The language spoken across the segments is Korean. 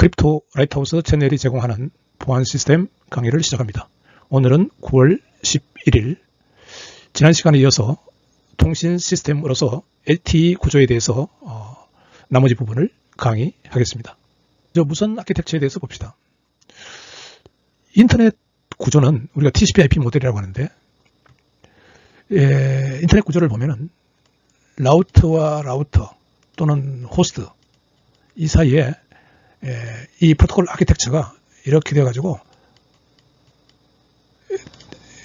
크립토 라이트하우스 채널이 제공하는 보안 시스템 강의를 시작합니다. 오늘은 9월 11일, 지난 시간에 이어서 통신 시스템으로서 LTE 구조에 대해서 나머지 부분을 강의하겠습니다. 무선 아키텍처에 대해서 봅시다. 인터넷 구조는 우리가 TCP/IP 모델이라고 하는데, 인터넷 구조를 보면은 라우터와 라우터 또는 호스트 이 사이에 이 프로토콜 아키텍처가 이렇게 되어가지고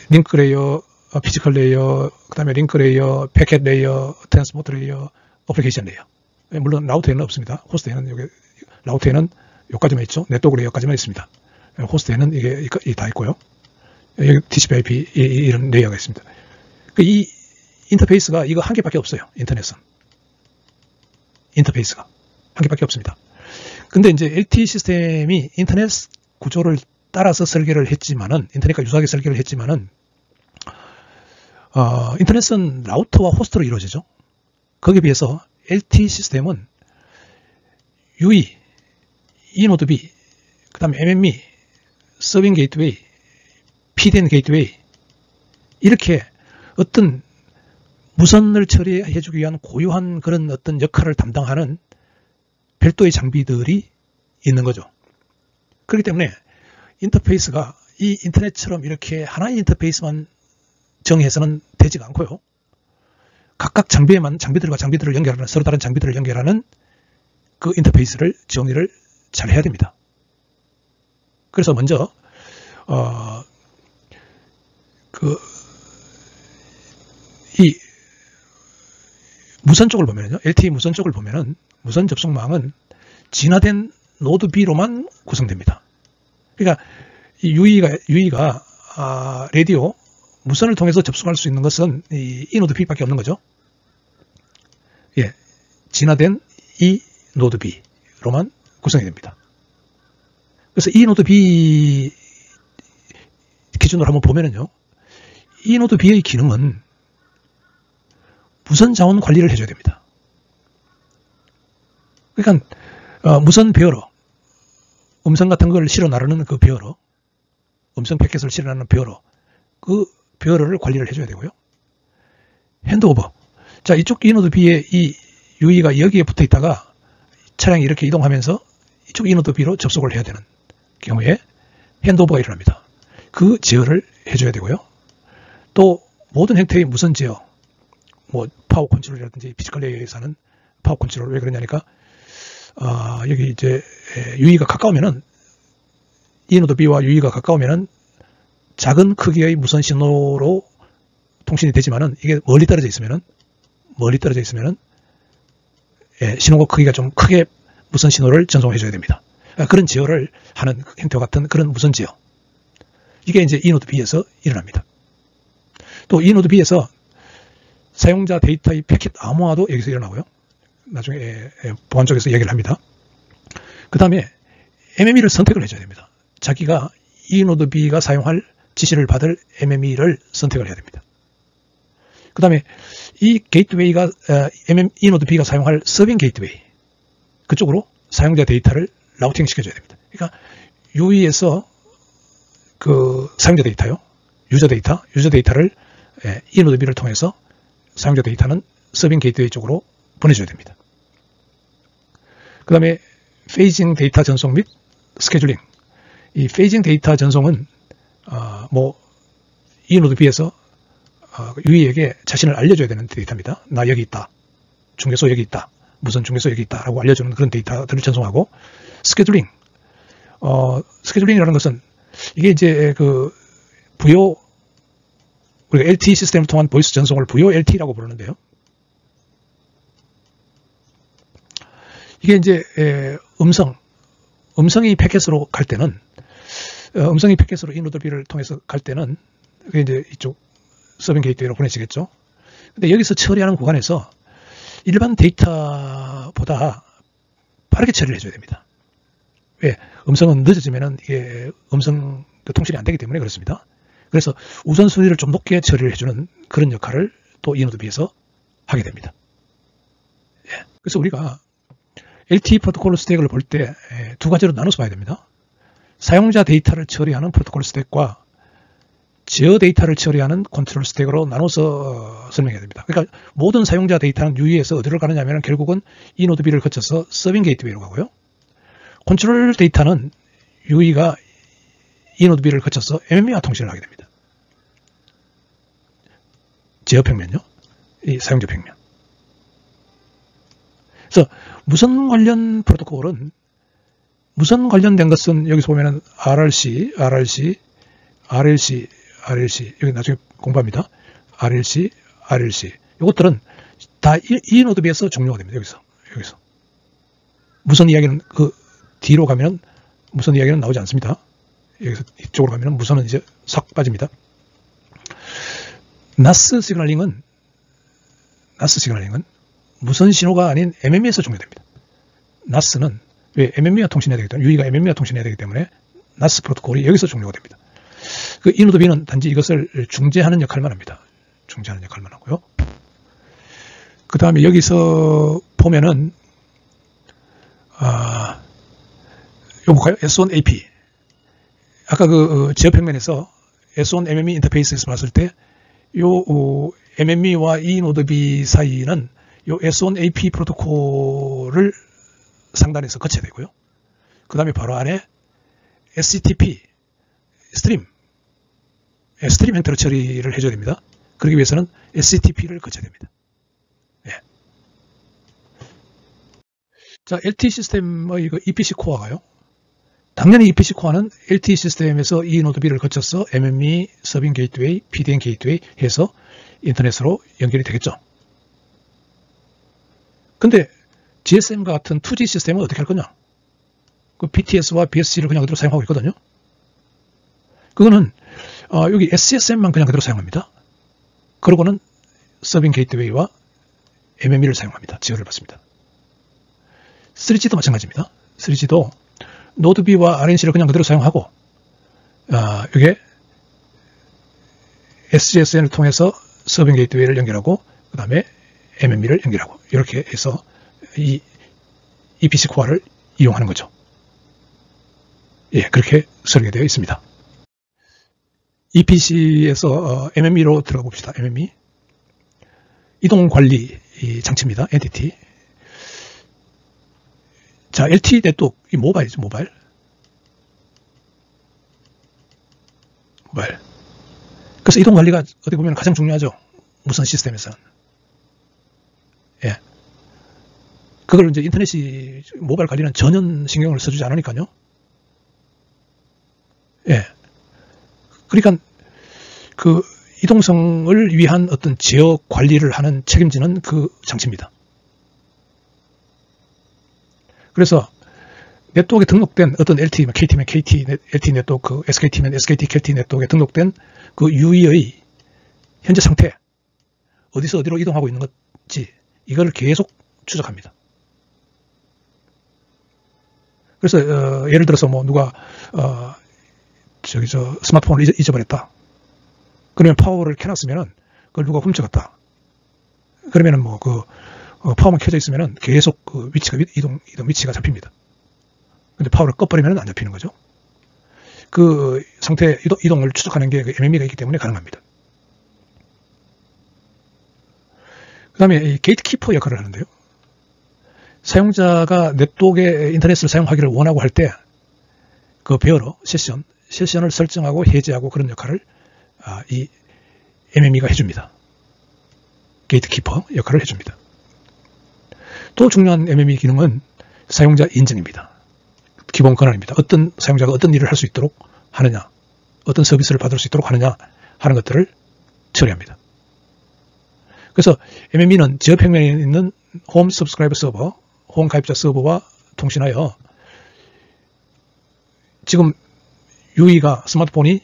링크 레이어, 피지컬 레이어, 그 다음에 링크 레이어, 패켓 레이어, 트랜스포트 레이어, 어플리케이션 레이어. 물론 라우터에는 없습니다. 호스트에는 여기 라우터에는 여기까지만 있죠. 네트워크 레이어까지만 있습니다. 호스트에는 이게 다 있고요. 여기 TCP/IP 이런 레이어가 있습니다. 이 인터페이스가 이거 한 개밖에 없어요. 인터넷은 인터페이스가 한 개밖에 없습니다. 근데 이제 LTE 시스템이 인터넷 구조를 따라서 설계를 했지만은, 인터넷과 유사하게 설계를 했지만은, 인터넷은 라우터와 호스트로 이루어지죠. 거기에 비해서 LTE 시스템은 UE, e노드 B, 그 다음에 MME, 서빙 게이트웨이, PDN 게이트웨이, 이렇게 어떤 무선을 처리해주기 위한 고유한 그런 어떤 역할을 담당하는 별도의 장비들이 있는 거죠. 그렇기 때문에 인터페이스가 이 인터넷처럼 이렇게 하나의 인터페이스만 정의해서는 되지가 않고요. 각각 장비들과 장비들을 연결하는, 서로 다른 장비들을 연결하는 그 인터페이스를 정의를 잘 해야 됩니다. 그래서 먼저 이 무선 쪽을 보면요, LTE 무선 쪽을 보면은 무선 접속망은 진화된 노드 B로만 구성됩니다. 그러니까 이 UE가 라디오 무선을 통해서 접속할 수 있는 것은 이 노드 B밖에 없는 거죠. 예, 진화된 이 노드 B로만 구성이 됩니다. 그래서 이 노드 B 기준으로 한번 보면은요, 이 노드 B의 기능은 무선 자원 관리를 해줘야 됩니다. 그러니까 무선 베어러, 음성 같은 걸 실어 나르는 그 베어러, 음성 패킷을 실어 나르는 베어러, 그 베어러를 관리를 해줘야 되고요. 핸드오버. 자, 이쪽 이노드 B에 이 UE가 여기에 붙어 있다가 차량이 이렇게 이동하면서 이쪽 이노드 B로 접속을 해야 되는 경우에 핸드오버가 일어납니다. 그 제어를 해줘야 되고요. 또 모든 형태의 무선 제어, 뭐 파워 컨트롤이라든지 피지컬 레이어에서는 파워 컨트롤, 왜 그러냐니까 여기 이제 UE가 가까우면은, 이노드 B와 UE가 가까우면은 작은 크기의 무선 신호로 통신이 되지만은, 이게 멀리 떨어져 있으면은 신호가 크기가 좀 크게 무선 신호를 전송해 줘야 됩니다. 그런 제어를 하는 형태와 같은 그런 무선 제어, 이게 이제 이노드 B에서 일어납니다. 또 이노드 B에서 사용자 데이터의 패킷 암호화도 여기서 일어나고요. 나중에 보안 쪽에서 얘기를 합니다. 그 다음에 MME를 선택을 해줘야 됩니다. 자기가 이노드 B가 사용할 지시를 받을 MME를 선택을 해야 됩니다. 그 다음에 이 게이트웨이가 이노드 B가 사용할 서빙 게이트웨이, 그쪽으로 사용자 데이터를 라우팅 시켜줘야 됩니다. 그러니까 UE에서 그 사용자 데이터요, 유저 데이터를 이노드 B를 통해서 사용자 데이터는 서빙 게이트웨이 쪽으로 보내줘야 됩니다. 그 다음에 페이징 데이터 전송 및 스케줄링. 이 페이징 데이터 전송은 이노드 B에서 UE에게 자신을 알려줘야 되는 데이터입니다. 나 여기 있다, 중계소 여기 있다, 무선 중계소 여기 있다 라고 알려주는 그런 데이터들을 전송하고, 스케줄링. 스케줄링이라는 것은 이게 이제 그 부요, 우리가 LTE 시스템을 통한 보이스 전송을 부요 LTE라고 부르는데요. 이게 이제 음성이 패킷으로 갈 때는, 음성이 패킷으로 이노드 B를 통해서 갈 때는 그게 이제 이쪽 서빙 게이트웨이로 보내지겠죠. 근데 여기서 처리하는 구간에서 일반 데이터보다 빠르게 처리를 해줘야 됩니다. 왜? 음성은 늦어지면은 이게 음성 통신이 안 되기 때문에 그렇습니다. 그래서 우선순위를 좀 높게 처리를 해주는 그런 역할을 또 이노드 B에서 하게 됩니다. 예. 그래서 우리가 LTE 프로토콜 스택을 볼 때 두 가지로 나눠서 봐야 됩니다. 사용자 데이터를 처리하는 프로토콜 스택과 제어 데이터를 처리하는 컨트롤 스택으로 나눠서 설명해야 됩니다. 그러니까 모든 사용자 데이터는 UE에서 어디로 가느냐 하면 결국은 이 노드 B를 거쳐서 서빙 게이트웨이로 가고요. 컨트롤 데이터는 UE가 이 노드 B를 거쳐서 MME와 통신을 하게 됩니다. 제어 평면요. 이 사용자 평면. 그래서 무선 관련 프로토콜은 무선 관련된 것은 여기서 보면은 RRC 여기 나중에 공부합니다. RLC 이것들은 다 이 노드 B에서 종료가 됩니다. 여기서 무선 이야기는 그 뒤로 가면 무선 이야기는 나오지 않습니다. 여기서 이쪽으로 가면 무선은 이제 싹 빠집니다. NAS 시그널링은 무선 신호가 아닌 MME에서 종료됩니다. NAS는 왜 MME와 통신해야 되기 때문에 UE가 MME와 통신해야 되기 때문에 NAS 프로토콜이 여기서 종료가 됩니다. 그 이 노드 B는 단지 이것을 중재하는 역할만 합니다. 중재하는 역할만 하고요. 그 다음에 여기서 보면은 이거 볼까요? S1AP. 아까 그 제어 평면에서 S1 MME 인터페이스에서 봤을 때 요 MME와 이 노드 B 사이는 요 S1AP 프로토콜을 상단에서 거쳐야 되고요. 그 다음에 바로 안에 SCTP 스트림 형태로 처리를 해줘야 됩니다. 그러기 위해서는 SCTP를 거쳐야 됩니다. 예. 자, LTE 시스템의 그 EPC 코어가요. 당연히 EPC 코어는 LTE 시스템에서 이 노드 B를 거쳐서 MME, 서빙 게이트웨이, PDN 게이트웨이 해서 인터넷으로 연결이 되겠죠. 근데 GSM과 같은 2G 시스템은 어떻게 할 거냐? 그 BTS와 BSC를 그냥 그대로 사용하고 있거든요. 그거는 여기 SCSM만 그냥 그대로 사용합니다. 그러고는 서빙 게이트웨이와 MME를 사용합니다. 지원을 받습니다. 3G도 마찬가지입니다. 3G도 노드 B와 RNC를 그냥 그대로 사용하고 이게 SGSN을 통해서 서빙 게이트웨이를 연결하고 그 다음에 MME를 연결하고 이렇게 해서 이 EPC 코어를 이용하는 거죠. 예, 그렇게 설계되어 있습니다. EPC에서 MME로 들어가 봅시다. MME 이동 관리 장치입니다. 엔티티. 자, LTE 네트워크, 이 모바일이죠. 모바일. 그래서 이동 관리가 어떻게 보면 가장 중요하죠. 무선 시스템에서는. 예. 그걸 이제 인터넷이 모바일 관리는 전혀 신경을 써주지 않으니까요. 예. 그러니까 그 이동성을 위한 어떤 제어 관리를 하는 책임지는 그 장치입니다. 그래서 네트워크에 등록된 어떤 LTE면 KT면 KT, LTE 네트워크, SKT면 SKT, KT 네트워크에 등록된 그 UE의 현재 상태, 어디서 어디로 이동하고 있는 건지 이걸 계속 추적합니다. 그래서 예를 들어서 뭐 누가 스마트폰을 잊어버렸다. 그러면 파워를 켜놨으면은 그걸 누가 훔쳐갔다. 그러면은 뭐 파워만 켜져 있으면은 계속 그 위치가 이동 위치가 잡힙니다. 근데 파워를 꺼버리면은 안 잡히는 거죠. 그 상태 이동을 추적하는 게 MME가 있기 때문에 가능합니다. 그 다음에 게이트키퍼 역할을 하는데요. 사용자가 네트워크에 인터넷을 사용하기를 원하고 할 때 그 베어러 세션을 설정하고 해제하고 그런 역할을 이 MME가 해줍니다. 게이트키퍼 역할을 해줍니다. 또 중요한 MME 기능은 사용자 인증입니다. 기본 권한입니다. 어떤 사용자가 어떤 일을 할 수 있도록 하느냐, 어떤 서비스를 받을 수 있도록 하느냐 하는 것들을 처리합니다. 그래서 MME는 제어 평면에 있는 홈 서브스크라이버 서버, 홈 가입자 서버와 통신하여 지금 UE가 스마트폰이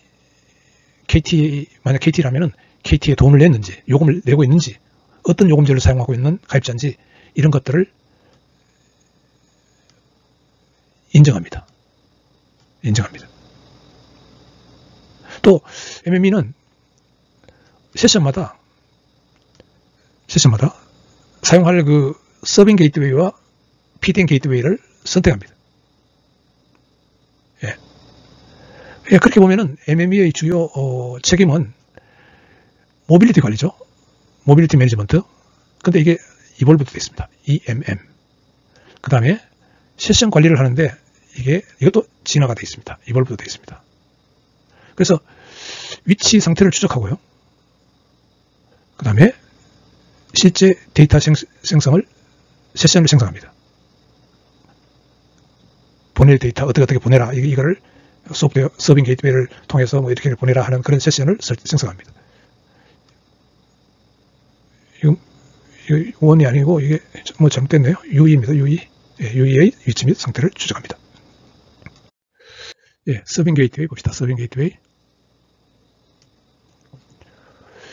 만약 KT라면은 KT에 돈을 냈는지, 요금을 내고 있는지, 어떤 요금제를 사용하고 있는 가입자인지 이런 것들을 인정합니다. 또 MME는 세션마다 사용할 그 서빙 게이트웨이와 PDN 게이트웨이를 선택합니다. 예. 예, 그렇게 보면은 MME의 주요 책임은 모빌리티 관리죠. 모빌리티 매니지먼트. 근데 이게 이볼브도 되어 있습니다. EMM. 그 다음에 세션 관리를 하는데 이것도 진화가 되어 있습니다. 이볼브도 되어 있습니다. 그래서 위치 상태를 추적하고요. 그 다음에 실제 데이터 생성을 세션을 생성합니다. 보낼 데이터 어떻게 보내라. 이거를 소프트웨어 서빙 게이트웨이를 통해서 뭐 이렇게 보내라 하는 그런 세션을 생성합니다. 이거 원이 아니고 이게 뭐 잘못됐네요. UE입니다. UE. 예, UE의 위치 및 상태를 추적합니다. 예, 서빙 게이트웨이 봅시다. 서빙 게이트웨이.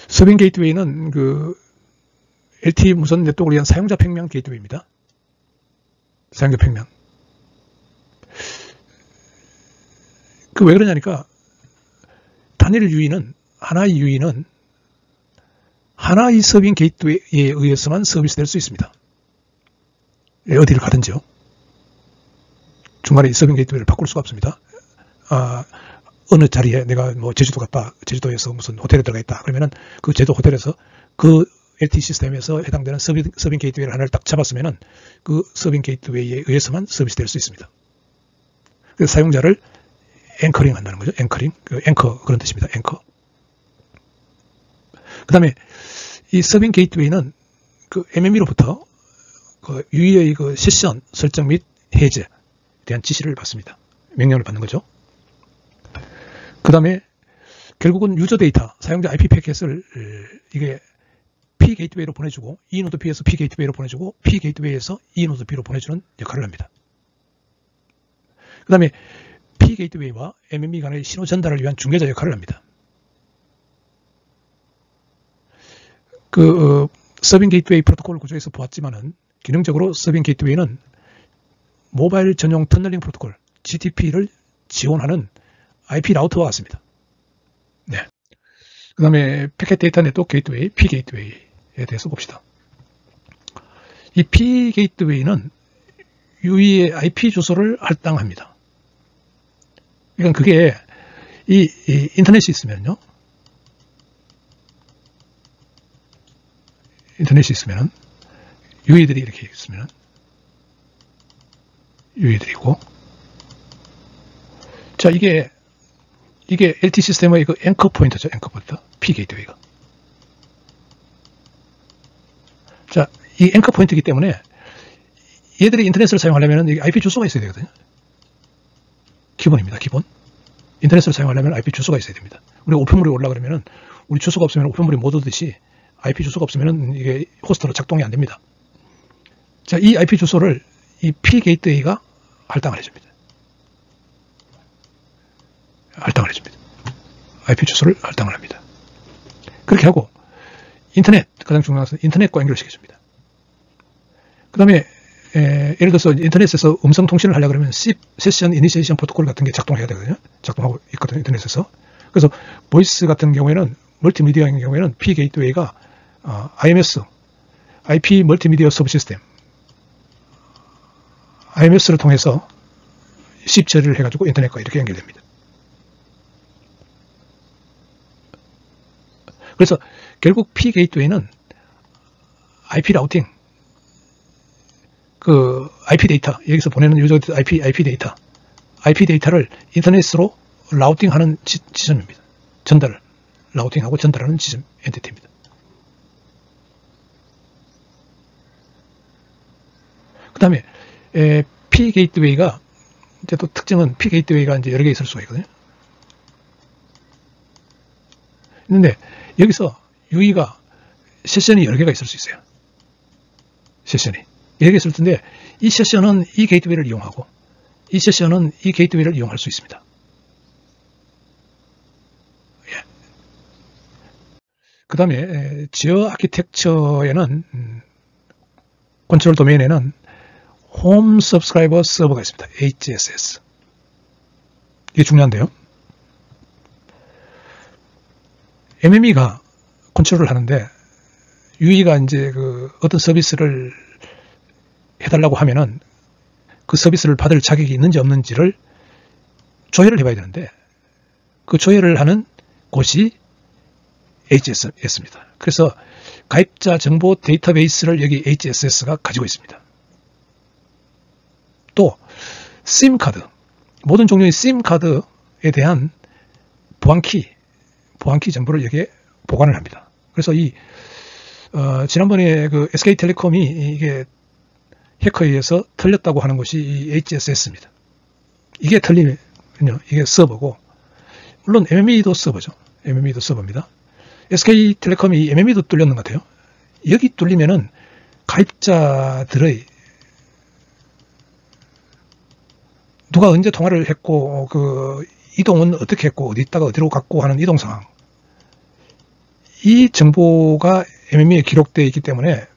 서빙 게이트웨이는 LTE 무선 네트워크를 위한 사용자 평면 게이트웨이입니다. 사용자 평면. 왜 그러냐니까 단일 유의는 하나의 유의는 하나의 서빙 게이트웨이에 의해서만 서비스될 수 있습니다. 어디를 가든지요. 중간에 이 서빙 게이트웨이를 바꿀 수가 없습니다. 어느 자리에 내가 뭐 제주도 갔다, 제주도에서 무슨 호텔에 들어가 있다. 그러면은 그 제주 호텔에서 그 LTE 시스템에서 해당되는 서빙 게이트웨이를 하나를 딱 잡았으면은 그 서빙 게이트웨이에 의해서만 서비스될 수 있습니다. 그래서 사용자를 앵커링 한다는 거죠. 앵커링. 앵커 그런 뜻입니다. 앵커. 그 다음에 이 서빙 게이트웨이는 MME로부터 유의의 세션 설정 및 해제에 대한 지시를 받습니다. 명령을 받는 거죠. 그 다음에 결국은 유저 데이터, 사용자 IP 패킷을 이게 P 게이트웨이로 보내주고 E 노드 P에서 P 게이트웨이로 보내주고 P 게이트웨이에서 E 노드 P로 보내주는 역할을 합니다. 그 다음에 P 게이트웨이와 MME 간의 신호 전달을 위한 중개자 역할을 합니다. 서빙 게이트웨이 프로토콜 구조에서 보았지만은 기능적으로 서빙 게이트웨이는 모바일 전용 터널링 프로토콜 GTP를 지원하는 IP 라우터와 같습니다. 네. 그 다음에 패킷 데이터 네트워크 게이트웨이, P 게이트웨이에 대해서 봅시다. 이 P 게이트웨이는 유의의 IP 주소를 할당합니다. 그러니까 그게 이 인터넷이 있으면요. 인터넷이 있으면은 유의들이 이렇게 있으면은 유의들이고, 자 이게 LTE 시스템의 앵커 포인트죠. 앵커 포인트. P 게이트웨이가. 자, 이 앵커 포인트이기 때문에 얘들이 인터넷을 사용하려면 IP 주소가 있어야 되거든요. 기본입니다. 기본. 인터넷을 사용하려면 IP 주소가 있어야 됩니다. 우리가 오픈물이 올라 그러면은 우리 주소가 없으면 오픈물이 못 오듯이 IP 주소가 없으면은 이게 호스트로 작동이 안 됩니다. 자, 이 IP 주소를 이 P 게이트웨이가 할당을 해줍니다. 할당을 해줍니다. IP 주소를 할당을 합니다. 그렇게 하고 인터넷, 가장 중요한 것은 인터넷과 연결시켜줍니다. 그 다음에 예를 들어서 인터넷에서 음성 통신을 하려고 그러면 SIP, 세션 이니시에이션 프로토콜 같은 게 작동해야 되거든요. 작동하고 있거든요. 인터넷에서. 그래서 보이스 같은 경우에는, 멀티미디어인 경우에는 P 게이트웨이가 IMS, IP 멀티미디어 서브 시스템, IMS를 통해서 SIP 처리를 해가지고 인터넷과 이렇게 연결됩니다. 그래서 결국 P 게이트웨이는 IP 라우팅, IP 데이터, 여기서 보내는 유저 IP 데이터를 인터넷으로 라우팅하는 지점입니다. 라우팅하고 전달하는 지점, 엔티티입니다. 그 다음에, P 게이트웨이가, 이제 또 특징은 P 게이트웨이가 이제 여러 개 있을 수가 있거든요. 있는데, 여기서 유의가 세션이 여러 개가 있을 수 있어요. 세션이. 여러 개 있을 텐데, 이 세션은 이 게이트웨이를 이용하고, 이 세션은 이 게이트웨이를 이용할 수 있습니다. 예. 그 다음에, 지어 아키텍처에는, 컨트롤 도메인에는 홈 서브스크라이버 서버가 있습니다. HSS. 이게 중요한데요. MME가 컨트롤을 하는데, 유의가 이제 어떤 서비스를 해달라고 하면은 그 서비스를 받을 자격이 있는지 없는지를 조회를 해봐야 되는데 그 조회를 하는 곳이 HSS입니다. 그래서 가입자 정보 데이터베이스를 여기 HSS가 가지고 있습니다. 또 SIM카드, 모든 종류의 SIM카드에 대한 보안키 정보를 여기에 보관을 합니다. 그래서 지난번에 그 SK텔레콤이 이게 해커에 의해서 털렸다고 하는 것이 이 HSS입니다. 이게 털리면요, 이게 서버고, 물론 MME도 서버죠. MME도 서버입니다. SK텔레콤이 MME도 뚫렸는 것 같아요. 여기 뚫리면은 가입자들의 누가 언제 통화를 했고, 그 이동은 어떻게 했고, 어디 있다가 어디로 갔고 하는 이동 상황, 이 정보가 MME에 기록되어 있기 때문에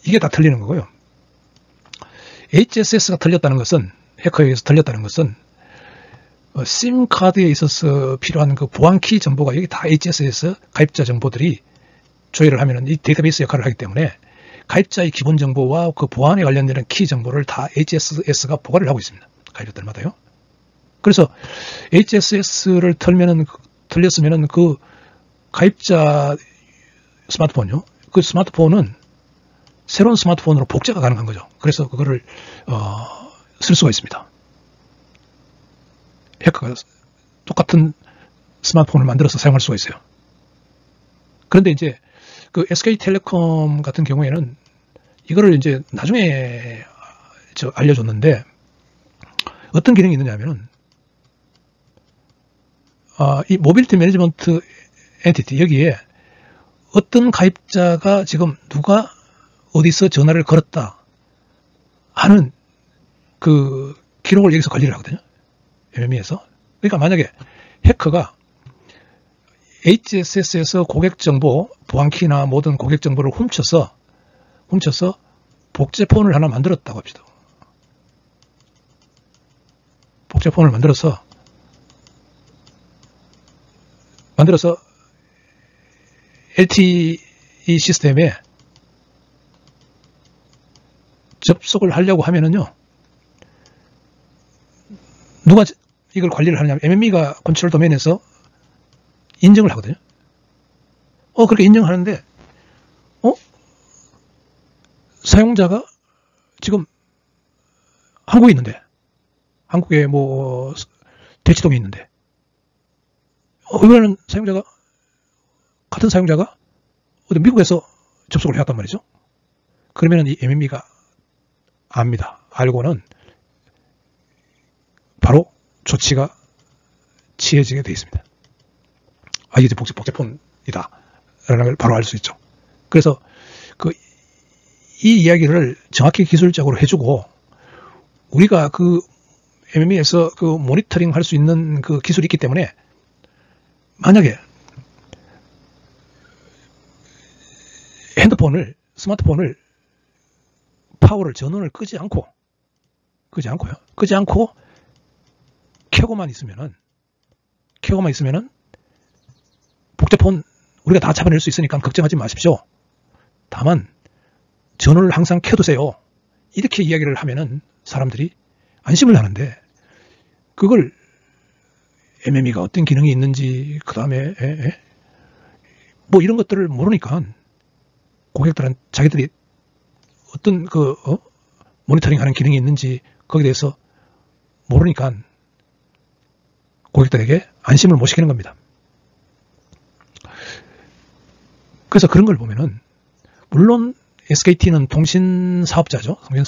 이게 다 털리는 거고요. HSS가 털렸다는 것은, 해커에 의해서 털렸다는 것은 SIM카드에 있어서 필요한 그 보안키 정보가 여기 다 HSS 가입자 정보들이 조회를 하면은 이 데이터베이스 역할을 하기 때문에 가입자의 기본 정보와 그 보안에 관련되는 키 정보를 다 HSS가 보관을 하고 있습니다. 가입자들마다요. 그래서 HSS를 털렸으면은 그 가입자 스마트폰요. 그 스마트폰은 새로운 스마트폰으로 복제가 가능한 거죠. 그래서 그거를 쓸 수가 있습니다. 해커가 똑같은 스마트폰을 만들어서 사용할 수가 있어요. 그런데 이제 그 SK텔레콤 같은 경우에는 이거를 이제 나중에 알려줬는데 어떤 기능이 있느냐면은 이 모빌리티 매니지먼트 엔티티 여기에 어떤 가입자가 지금 누가 어디서 전화를 걸었다 하는 그 기록을 여기서 관리를 하거든요. MME에서. 그러니까 만약에 해커가 HSS에서 고객 정보, 보안키나 모든 고객 정보를 훔쳐서 복제폰을 하나 만들었다고 합시다. 복제폰을 만들어서 LTE 시스템에 접속을 하려고 하면은요, 누가 이걸 관리를 하느냐, MME가 컨트롤 도메인에서 인정을 하거든요. 그렇게 인정하는데, 사용자가 지금 한국에 있는데, 한국에 뭐, 대치동에 있는데, 이번에는 같은 사용자가 어디 미국에서 접속을 해왔단 말이죠. 그러면은 이 MME가 압니다. 알고는 바로 조치가 취해지게 되어 있습니다. 이게 복제폰이다 라는 걸 바로 알 수 있죠. 그래서 이 이야기를 정확히 기술적으로 해주고, 우리가 그 MME에서 그 모니터링 할 수 있는 그 기술이 있기 때문에, 만약에 스마트폰을 파워를 전원을 끄지 않고 켜고만 있으면은 복제폰 우리가 다 잡아낼 수 있으니까 걱정하지 마십시오. 다만 전원을 항상 켜두세요. 이렇게 이야기를 하면은 사람들이 안심을 하는데, 그걸 MME가 어떤 기능이 있는지, 그 다음에 뭐 이런 것들을 모르니까 고객들은 자기들이 어떤 모니터링 하는 기능이 있는지 거기에 대해서 모르니까 고객들에게 안심을 못 시키는 겁니다. 그래서 그런 걸 보면은, 물론 SKT는 통신 사업자죠. 통신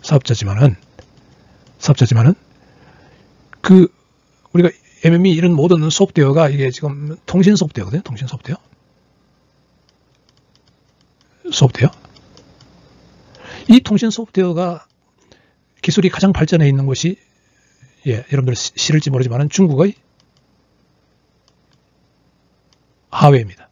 사업자지만은 우리가 MME 이런 모든 소프트웨어가 이게 지금 통신 소프트웨어거든요. 통신 소프트웨어. 이 통신 소프트웨어가 기술이 가장 발전해 있는 곳이, 여러분들 싫을지 모르지만은 중국의 하웨이입니다.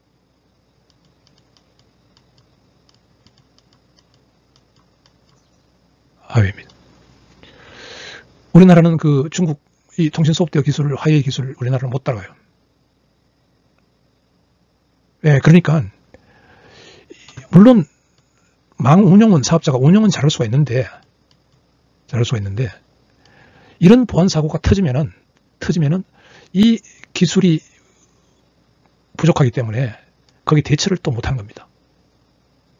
우리나라는 그 중국 이 통신 소프트웨어 기술을, 하웨이 기술, 우리나라는 못 따라가요. 그러니까 물론 망 운영은 사업자가 운영은 잘할 수가 있는데 이런 보안 사고가 터지면은 이 기술이 부족하기 때문에 거기 대처를 또 못하는 겁니다.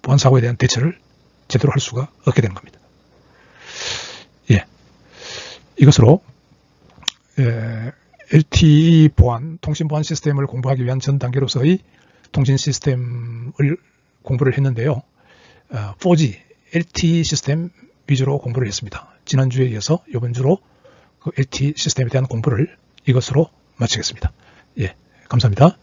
보안 사고에 대한 대처를 제대로 할 수가 없게 되는 겁니다. 예, 이것으로 LTE 보안, 통신 보안 시스템을 공부하기 위한 전 단계로서의 통신 시스템을 공부를 했는데요. 4G, LTE 시스템 위주로 공부를 했습니다. 지난주에 이어서 이번 주로 그 LTE 시스템에 대한 공부를 이것으로 마치겠습니다. 예, 감사합니다.